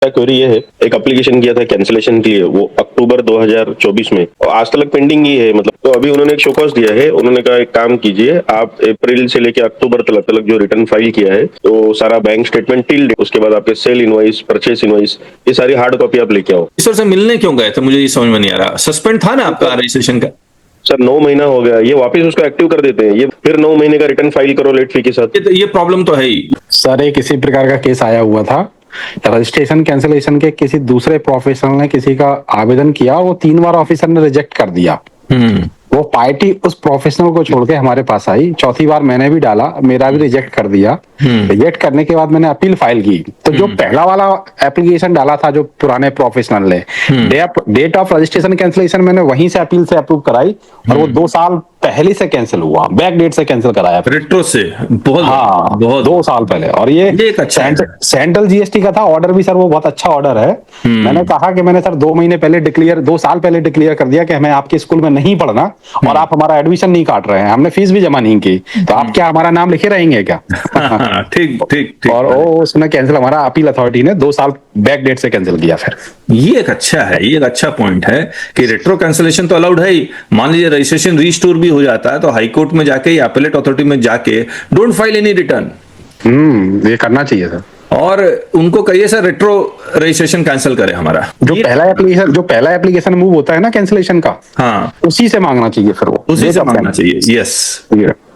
मेरा क्वेरी ये है, एक एप्लीकेशन किया था कैंसिलेशन के लिए, वो अक्टूबर 2024 में, और आज तक पेंडिंग ही है। मतलब तो अभी उन्होंने एक शोकॉज दिया है, उन्होंने कहा एक काम कीजिए, आप अप्रैल से लेके अक्टूबर तक जो रिटर्न फाइल किया है तो सारा बैंक स्टेटमेंट टिल उसके बाद आपके सेल इनवॉइस, परचेस इनवॉइस, ये सारी हार्ड कॉपी आप लेके आओ। सर से मिलने क्यों गए थे, मुझे ये समझ में नहीं आ रहा। सस्पेंड था ना आपका रजिस्ट्रेशन का? सर 9 महीना हो गया, ये वापस उसको एक्टिव कर देते हैं, ये फिर 9 महीने का रिटर्न फाइल करो लेट फी के साथ। ये प्रॉब्लम तो है ही सर। एक इसी प्रकार का केस आया हुआ था, रजिस्ट्रेशन कैंसिलेशन के किसी दूसरे प्रोफेशनल ने किसी का आवेदन किया, वो 3 बार ऑफिसर ने रिजेक्ट कर दिया। वो पार्टी उस प्रोफेशनल को छोड़ के हमारे पास आई, चौथी बार मैंने भी डाला, मेरा भी रिजेक्ट कर दिया। रिजेक्ट करने के बाद मैंने अपील फाइल की, तो जो पहला वाला एप्लीकेशन डाला था जो पुराने प्रोफेशनल ने, डेट ऑफ रजिस्ट्रेशन कैंसिलेशन मैंने वहीं से अपील से अप्रूव कराई, और वो 2 साल पहले से कैंसिल हुआ, बैक डेट से कैंसिल कराया, रेट्रो से। बहुत हाँ, बहुत 2 साल पहले। और ये एक अच्छा सेंट्रल जीएसटी का था ऑर्डर भी सर, वो बहुत अच्छा ऑर्डर है। मैंने कहा कि मैंने सर 2 महीने पहले 2 साल पहले डिक्लेयर कर दिया कि हमें आपके स्कूल में नहीं पढ़ना, और आप हमारा एडमिशन नहीं काट रहे हैं, हमने फीस भी जमा नहीं की, तो आप क्या हमारा नाम लिखे रहेंगे क्या? ठीक ठीक ठीक। और उसने कैंसिल, हमारा अपील अथॉरिटी ने 2 साल बैक डेट से कैंसिल किया फिर। ये एक अच्छा है, ये एक अच्छा पॉइंट है कि रेट्रो कैंसिलेशन तो अलाउड है ही। मान लीजिए रजिस्ट्रेशन रीस्टोर भी हो जाता है तो हाई कोर्ट में जाके या अपीलेट अथॉरिटी में जाके डोंट फाइल एनी रिटर्न। ये करना चाहिए सर। और उनको कहिए सर रेट्रो रजिस्ट्रेशन कैंसिल करे हमारा। जो पहला एप्लीकेशन मूव होता है ना कैंसिलेशन का, हाँ, उसी से मांगना चाहिए फिर, वो उसी से मांगना चाहिए। यस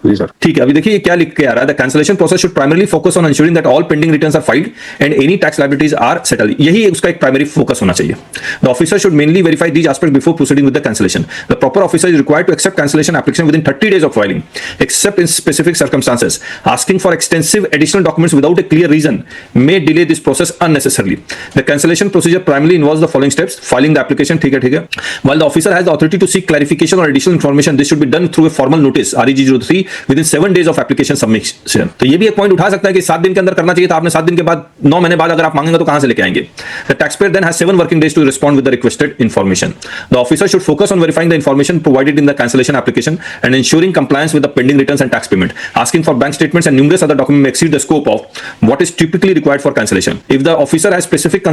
जी सर। ठीक है, अभी देखिए क्या लिख के आ रहा है। The cancellation process should primarily focus on ensuring that all pending returns are filed and any tax liabilities are settled. यही उसका एक प्राइमरी फोकस होना चाहिए। The officer should mainly verify these aspects before proceeding with the cancellation. The proper officer is required to accept cancellation application within 30 days of filing, except in specific circumstances. Asking for extensive additional documents without a clear reason may delay this process unnecessarily. The cancellation procedure primarily involves the following steps: filing the application, ठीक है, while the officer has the authority to seek clarification or additional information, this should be done through a formal notice REG 03 within 7 days of application submission। तो ये भी एक point उठा सकता है कि 7 दिन के अंदर करना चाहिए था, आपने 7 दिन के बाद 9 महीने बाद अगर आप मांगेंगे तो कहां से लेके आएंगे? The taxpayer then has 7 working days to respond with the requested information. The officer should focus on verifying the information provided in the cancellation application and ensuring compliance with the pending returns and tax payment. Asking for bank statements and numerous other documents may exceed the scope of what is typically required for cancellation. If the officer has specific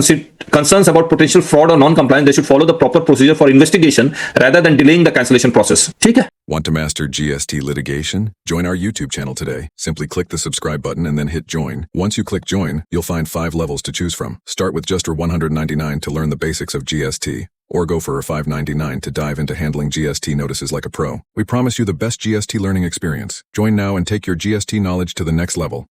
concerns about potential fraud or non-compliance, they should follow the proper procedure for investigation rather than delaying the cancellation process। ठीक है? Want to master GST litigation? Join our YouTube channel today. Simply click the subscribe button and then hit join. Once you click join, you'll find 5 levels to choose from. Start with just $199 to learn the basics of GST, or go for $599 to dive into handling GST notices like a pro. We promise you the best GST learning experience. Join now and take your GST knowledge to the next level.